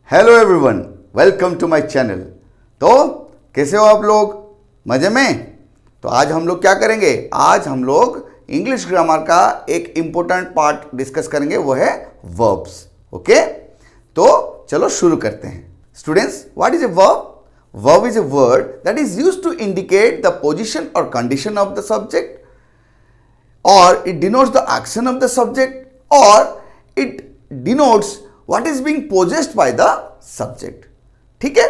Hello everyone, welcome to my channel. तो कैसे हो आप लोग? मजे में? तो आज हम लोग क्या करेंगे? आज हम लोग इंग्लिश ग्रामर का एक इंपॉर्टेंट पार्ट डिस्कस करेंगे, वो है वर्ब्स। ओके, तो चलो शुरू करते हैं। Students, what is a verb? Verb is a word that is used to indicate the position or condition of the subject, or it denotes the action of the subject, or it denotes what is being possessed by the subject. ठीक है,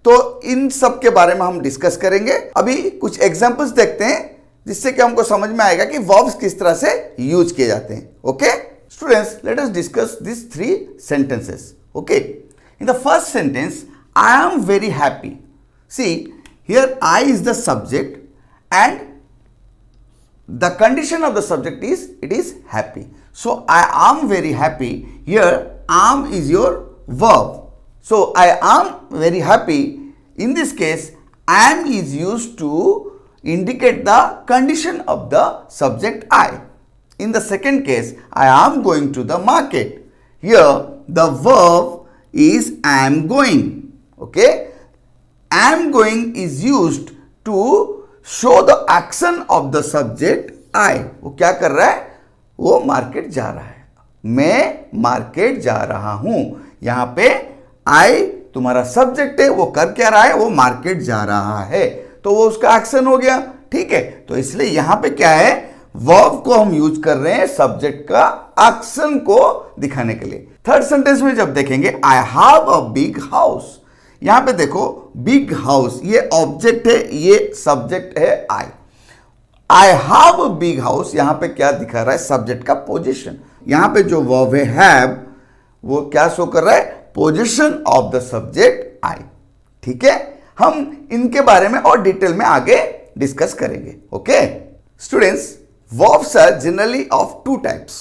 तो इन सब के बारे में हम discuss करेंगे। अभी कुछ एग्जांपल्स देखते हैं जिससे कि हमको समझ में आएगा कि वर्ब्स किस तरह से यूज किए जाते हैं। Okay students, let us discuss this 3 sentences. Okay, in the first sentence, I am very happy. See, here I is the subject and the condition of the subject is it is happy. So I am very happy. Here am is your verb. So I am very happy. In this case, am is used to indicate the condition of the subject I. In the second case, I am going to the market. Here the verb is am going. Okay, am going is used to show the action of the subject I. वो क्या कर रहा है? वो market जा रहा है। मैं मार्केट जा रहा हूं। यहां पे I तुम्हारा सब्जेक्ट है, वो कर क्या रहा है? वो मार्केट जा रहा है, तो वो उसका एक्शन हो गया। ठीक है, तो इसलिए यहां पे क्या है? वर्ब को हम यूज कर रहे हैं सब्जेक्ट का एक्शन को दिखाने के लिए। थर्ड सेंटेंस में जब देखेंगे, आई हैव अ बिग हाउस। यहां पे देखो, बिग हाउस ये ऑब्जेक्ट है, ये सब्जेक्ट है I. I have a big house, यहां पे क्या दिखा रहा है? सब्जेक्ट का पोजीशन। यहां पे जो वर्ब है हैव, वो क्या शो कर रहा है? Position of the subject I. ठीक है, हम इनके बारे में और डिटेल में आगे डिस्कस करेंगे। Okay students, verbs are generally of 2 types.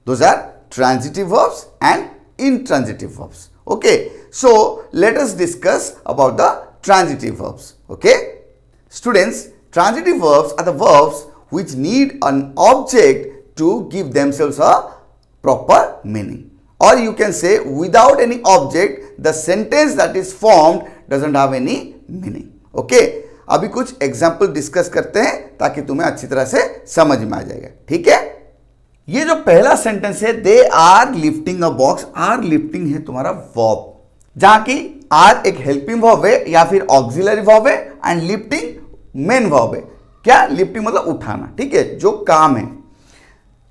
Those are transitive verbs and intransitive verbs. Okay, so let us discuss about the transitive verbs. Okay students, transitive verbs are the verbs which need an object to give themselves a proper meaning, or you can say without any object the sentence that is formed doesn't have any meaning. Okay, अभी कुछ example discuss करते हैं ताकि तुम्हें अच्छी तरह से समझ में आ जाएगा। ठीक है, ये जो पहला सेंटेंस है, they are lifting a box. Are lifting है तुम्हारा वर्ब, जहां की आर एक हेल्पिंग वर्ब है या फिर ऑक्सिलरी वर्ब है, एंड लिफ्टिंग मेन वर्ब है। क्या? लिफ्टिंग मतलब उठाना। ठीक है, जो काम है।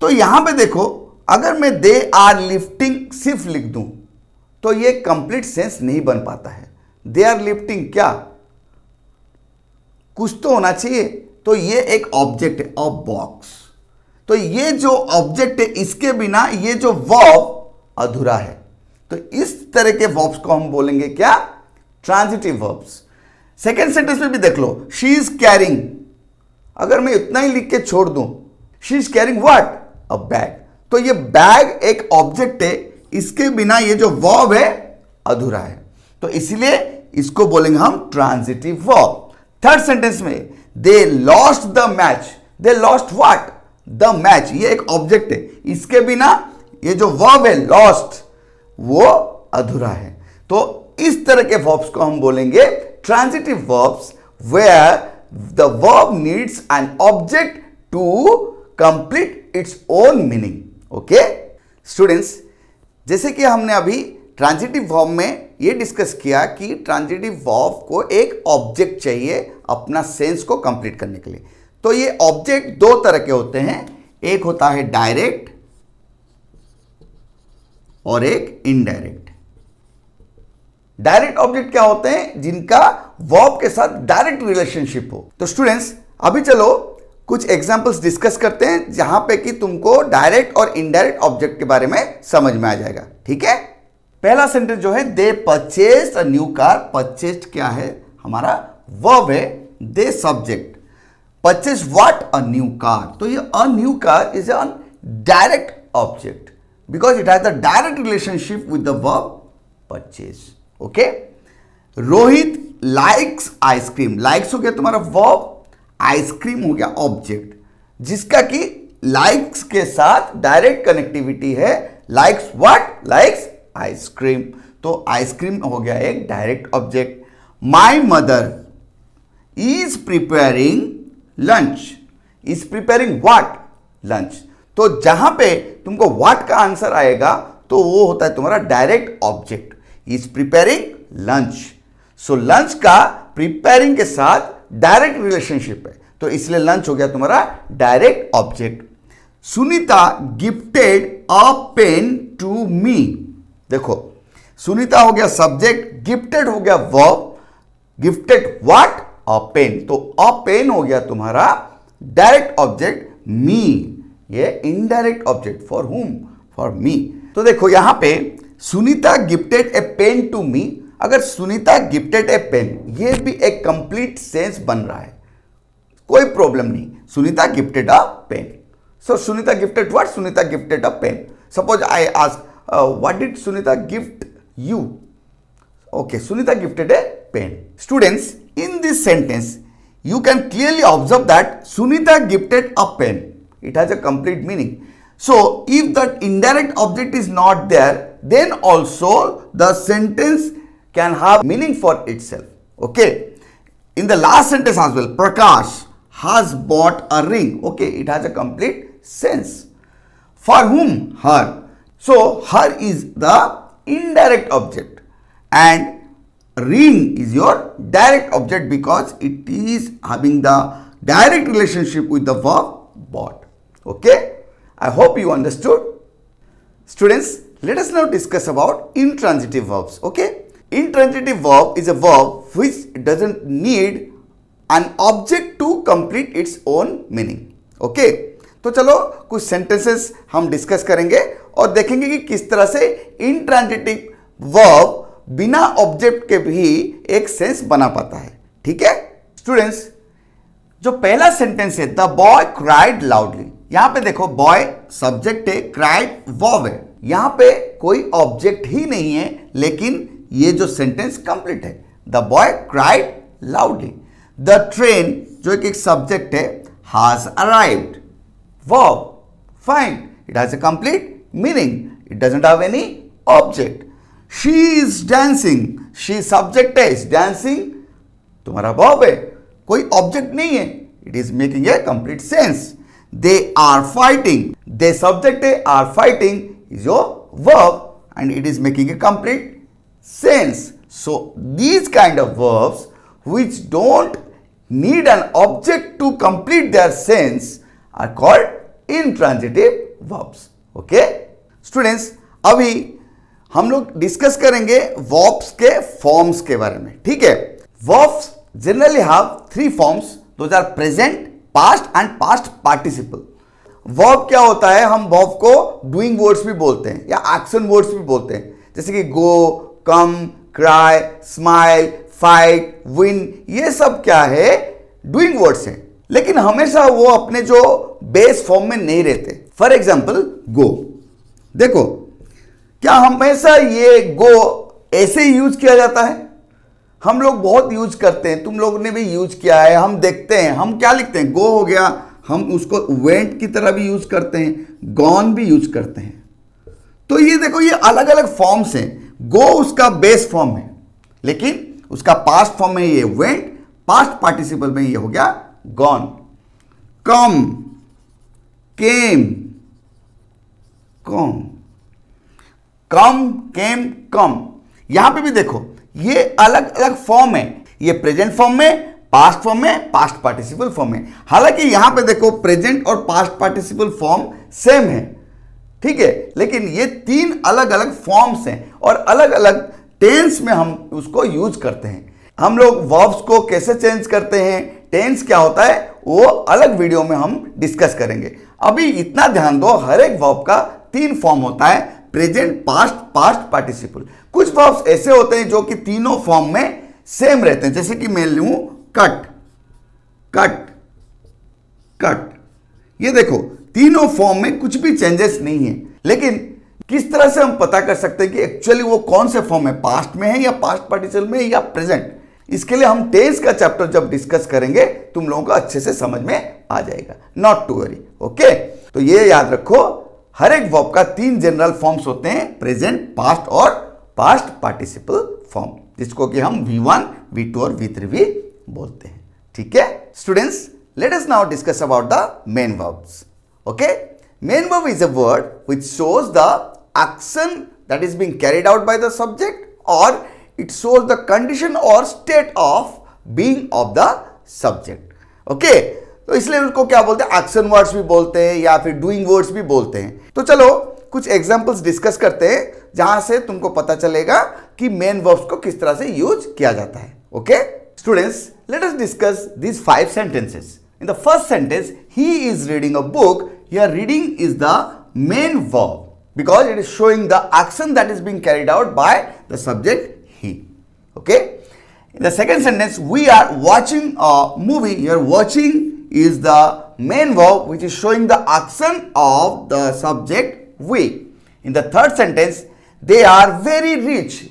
तो यहां पे देखो, अगर मैं दे आर लिफ्टिंग सिर्फ लिख दूं तो ये कंप्लीट सेंस नहीं बन पाता है। दे आर लिफ्टिंग, क्या कुछ तो होना चाहिए। तो ये एक ऑब्जेक्ट है, अ बॉक्स। तो ये जो ऑब्जेक्ट है, इसके बिना ये जो वर्ब अधूरा है। तो इस तरह के वर्ब्स को हम बोलेंगे क्या? Transitive verbs. सेकेंड सेंटेंस में भी देख लो, शी इज कैरिंग। अगर मैं इतना ही लिख के छोड़ दूं, she is carrying what? A bag. तो ये बैग एक ऑब्जेक्ट है, इसके बिना ये जो वर्ब है अधूरा है, तो इसीलिए इसको बोलेंगे हम ट्रांजिटिव वर्ब। थर्ड सेंटेंस में, they lost the match. They lost what? The match. ये एक ऑब्जेक्ट है, इसके बिना ये जो वर्ब है लॉस्ट, वो अधूरा है। तो इस तरह के वर्ब्स को हम बोलेंगे transitive verbs, where the verb needs an object to complete its own meaning. Okay students, जैसे कि हमने अभी ट्रांजिटिव वर्ब में ये डिस्कस किया कि ट्रांजिटिव वर्ब को एक ऑब्जेक्ट चाहिए अपना सेंस को कंप्लीट करने के लिए। तो ये ऑब्जेक्ट 2 तरह के होते हैं, एक होता है डायरेक्ट और एक इनडायरेक्ट। डायरेक्ट ऑब्जेक्ट क्या होते हैं? जिनका वर्ब के साथ डायरेक्ट रिलेशनशिप हो। तो स्टूडेंट्स, अभी चलो कुछ एग्जांपल्स डिस्कस करते हैं जहां पे कि तुमको डायरेक्ट और इनडायरेक्ट ऑब्जेक्ट के बारे में समझ में आ जाएगा। ठीक है, पहला सेंटेंस जो है, they purchased a new car. Purchased क्या है? हमारा वर्ब है। They subject, purchase what? A new car. तो ये a new car is a direct object because it has the direct relationship with the verb purchase. Okay, Rohit likes ice cream. Likes हो गया तुम्हारा verb, ice cream हो गया object, जिसका कि likes के साथ डायरेक्ट कनेक्टिविटी है। Likes what? Likes ice cream. तो आइसक्रीम हो गया एक direct object. My mother is preparing lunch, is preparing what, lunch. तो जहां पे तुमको व्हाट का आंसर आएगा तो वो होता है तुम्हारा direct object, is preparing lunch. So lunch का प्रिपेयरिंग के साथ डायरेक्ट रिलेशनशिप है, तो इसलिए लंच हो गया तुम्हारा direct object. Sunita gifted a pen to me, देखो सुनीता हो गया सब्जेक्ट, गिफ्टेड हो गया verb, gifted what, a pen, तो अ पेन हो गया तुम्हारा डायरेक्ट ऑब्जेक्ट, मी ये indirect object, for whom, for me. तो देखो यहां पे Sunita gifted a pen to me, अगर सुनीता गिफ्टेड ए पेन ये भी एक कंप्लीट सेंस बन रहा है, कोई प्रॉब्लम नहीं। Sunita gifted a pen, so Sunita gifted what, Sunita gifted a pen. Suppose I ask what did Sunita gift you? Okay, Sunita gifted a pen. Students, in this sentence, you can clearly observe that Sunita gifted a pen. It has a complete meaning. So, if that indirect object is not there, then also the sentence can have meaning for itself. Okay. In the last sentence as well, Prakash has bought a ring. Okay, it has a complete sense. For whom? Her. So, her is the indirect object and ring is your direct object because it is having the direct relationship with the verb bought. Okay, I hope you understood. Students, let us now discuss about intransitive verbs. Okay, intransitive verb is a verb which doesn't need an object to complete its own meaning. Okay, तो चलो कुछ sentences हम discuss करेंगे और देखेंगे कि किस तरह से इंट्रांजिटिव वर्ब बिना ऑब्जेक्ट के भी एक सेंस बना पाता है। ठीक है स्टूडेंट्स, जो पहला सेंटेंस है द बॉय क्राइड लाउडली, यहां पे देखो बॉय सब्जेक्ट है, क्राइड वर्ब है, यहां पे कोई ऑब्जेक्ट ही नहीं है, लेकिन ये जो सेंटेंस कंप्लीट है, the boy cried loudly. The train जो एक सब्जेक्ट है, has arrived, verb, fine, it has a complete meaning, it doesn't have any object. She is dancing, she subject है, is dancing तुम्हारा verb है, कोई object नहीं है, it is making a complete sense. They are fighting, they subject है, are fighting is your verb and it is making a complete sense. So these kind of verbs which don't need an object to complete their sense are called intransitive verbs. Okay students, अभी हम लोग discuss करेंगे verbs के forms के बारे में। ठीक है, verbs generally have three forms, those are present, past and past participle. verb क्या होता है, हम verb को doing words भी बोलते हैं या action words भी बोलते हैं, जैसे कि go, come, cry, smile, fight, win, ये सब क्या है, doing words हैं, लेकिन हमेशा वो अपने जो बेस फॉर्म में नहीं रहते। फॉर एग्जाम्पल गो, देखो क्या हमेशा ये गो ऐसे ही यूज किया जाता है? हम लोग बहुत यूज करते हैं, तुम लोगों ने भी यूज किया है, हम देखते हैं, हम क्या लिखते हैं, गो हो गया, हम उसको वेंट की तरह भी यूज करते हैं, गॉन भी यूज करते हैं। तो ये देखो ये अलग अलग फॉर्म्स हैं, गो उसका बेस फॉर्म है, लेकिन उसका पास्ट फॉर्म में ये वेंट, पास्ट पार्टिसिपल में ये हो गया gone. Come, came, come, come, came, come. यहां पे भी देखो ये अलग अलग फॉर्म है, ये प्रेजेंट फॉर्म में, पास्ट फॉर्म में, पास्ट पार्टिसिपल फॉर्म में। हालांकि यहां पे देखो प्रेजेंट और पास्ट पार्टिसिपल फॉर्म सेम है, ठीक है, लेकिन ये तीन अलग अलग फॉर्म्स हैं और अलग अलग टेंस में हम उसको यूज करते हैं। हम लोग वर्ब्स को कैसे चेंज करते हैं, टेंस क्या होता है, वो अलग वीडियो में हम डिस्कस करेंगे। अभी इतना ध्यान दो, हर एक वर्ब का तीन फॉर्म होता है, प्रेजेंट, पास्ट, पास्ट पार्टिसिपल। कुछ वर्ब्स ऐसे होते हैं जो कि तीनों फॉर्म में सेम रहते हैं, जैसे कि मैं लूं कट, कट, कट, ये देखो तीनों फॉर्म में कुछ भी चेंजेस नहीं है, लेकिन किस तरह से हम पता कर सकते हैं कि एक्चुअली वो कौन से फॉर्म है, पास्ट में है या पास्ट पार्टिसिपल में या प्रेजेंट? इसके लिए हम टेंस का चैप्टर जब डिस्कस करेंगे तुम लोगों को अच्छे से समझ में आ जाएगा, नॉट टू वरी। ओके, तो ये याद रखो, हर एक वर्ब का तीन जनरल फॉर्म्स होते हैं, प्रेजेंट, पास्ट और पास्ट पार्टिसिपल फॉर्म, जिसको कि हम V1, V2 और V3 भी बोलते हैं. ठीक है students, let us now discuss about the main verbs. Okay, main verb is a word which shows the action that is being carried out by the subject or it shows the condition or state of being of the subject. Okay, तो इसलिए उसको क्या बोलते हैं, action words भी बोलते हैं या फिर डूइंग वर्ड्स भी बोलते हैं. तो चलो कुछ एग्जांपल्स डिस्कस करते हैं जहां से तुमको पता चलेगा कि मेन वर्ब्स को किस तरह से यूज किया जाता है. Okay students, let us discuss these 5 sentences. In the first sentence, he is reading a book. Here reading is the main verb because it is showing the action that is being carried out by the subject he. Okay. In the second sentence, we are watching a movie. Here watching is the main verb which is showing the action of the subject we. In the third sentence, they are very rich.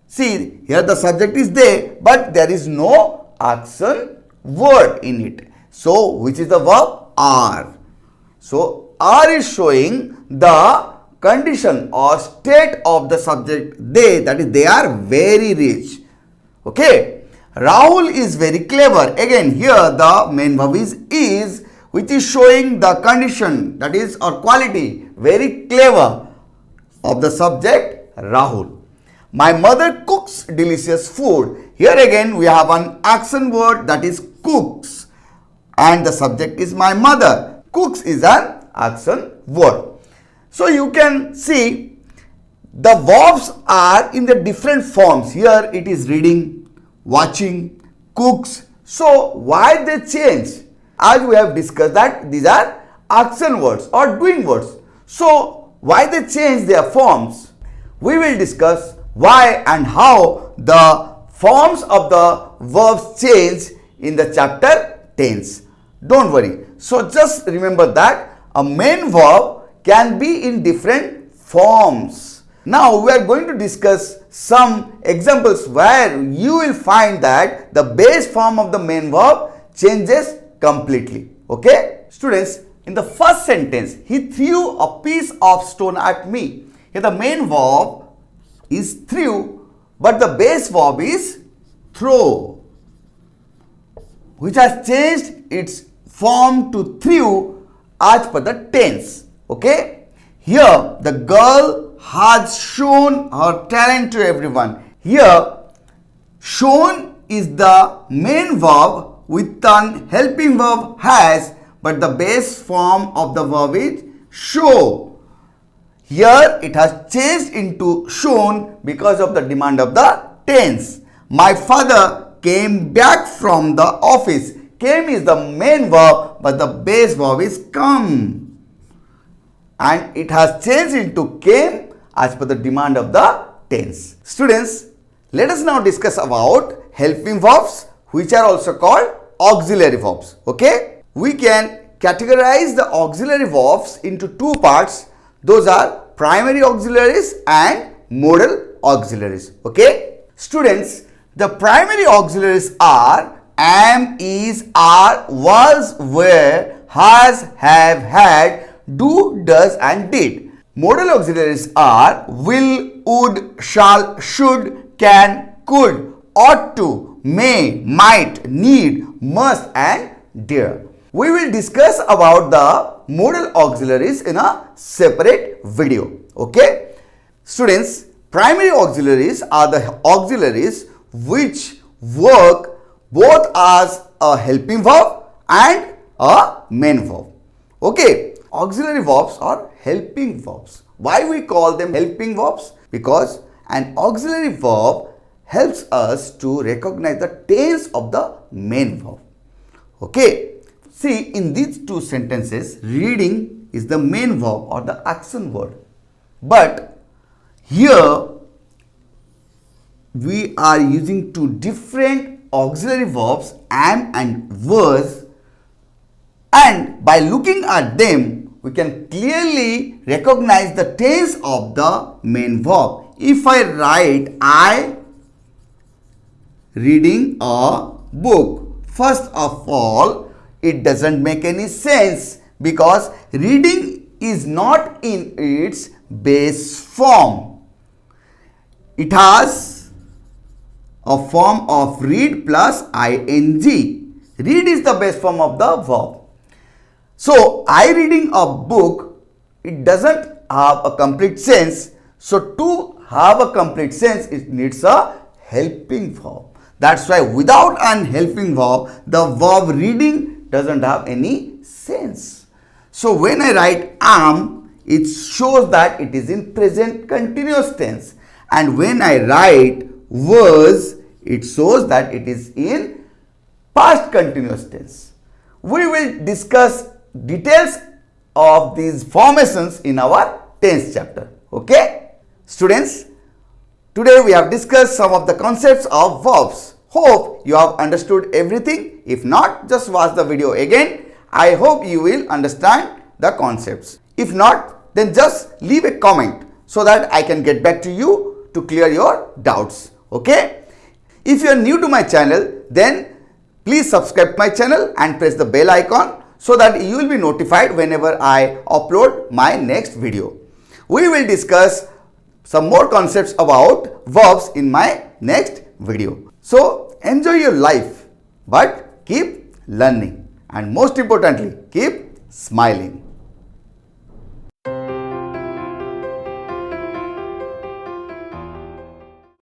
See, here the subject is there, but there is no action word in it. So, which is the verb? Are. So, are is showing the condition or state of the subject they, that is, they are very rich. Okay. Rahul is very clever. Again, here the main verb is which is showing the condition, that is, or quality, very clever of the subject Rahul. My mother cooks delicious food. Here again we have an action word, that is cooks, and the subject is my mother. Cooks is an action word. So you can see the verbs are in the different forms. Here it is reading, watching, cooks. So why they change? As we have discussed that these are action words or doing words. So why they change their forms? We will discuss why and how the forms of the verbs change in the chapter tense. Don't worry. So just remember that a main verb can be in different forms. Now we are going to discuss some examples where you will find that the base form of the main verb changes completely. Okay students, in the first sentence, he threw a piece of stone at me. Here the main verb is threw, but the base verb is throw, which has changed its form to threw as per the tense. Okay, here the girl has shown her talent to everyone. Here shown is the main verb with an helping verb has, but the base form of the verb is show. Here it has changed into shown because of the demand of the tense. My father came back from the office. Came is the main verb, but the base verb is come, and it has changed into came as per the demand of the tense. Students, let us now discuss about helping verbs, which are also called auxiliary verbs. Okay, we can categorize the auxiliary verbs into two parts. Those are primary auxiliaries and modal auxiliaries. Okay students, the primary auxiliaries are am, is, are, was, were, has, have, had, do, does and did. Modal auxiliaries are will, would, shall, should, can, could, ought to, may, might, need, must and dare. We will discuss about the modal auxiliaries in a separate video. Okay students, primary auxiliaries are the auxiliaries which work both as a helping verb and a main verb. Okay, auxiliary verbs are helping verbs. Why we call them helping verbs? Because an auxiliary verb helps us to recognize the tense of the main verb. Okay, see, in these two sentences, reading is the main verb or the action word, but here we are using two different auxiliary verbs, am and was, and by looking at them we can clearly recognize the tense of the main verb. If I write I reading a book, first of all it doesn't make any sense because reading is not in its base form. it has a form of read plus ing. Read is the best form of the verb. So, I reading a book, it doesn't have a complete sense. So, to have a complete sense, it needs a helping verb. That's why without an helping verb, the verb reading doesn't have any sense. So, when I write am, it shows that it is in present continuous tense. And when I write was, it shows that it is in past continuous tense. We will discuss details of these formations in our tense chapter. Okay? Students, today we have discussed some of the concepts of verbs. Hope you have understood everything. If not, just watch the video again. I hope you will understand the concepts. If not, then just leave a comment so that I can get back to you to clear your doubts. Okay? If you are new to my channel, then please subscribe my channel and press the bell icon so that you will be notified whenever I upload my next video. We will discuss some more concepts about verbs in my next video. So enjoy your life, but keep learning, and most importantly, keep smiling.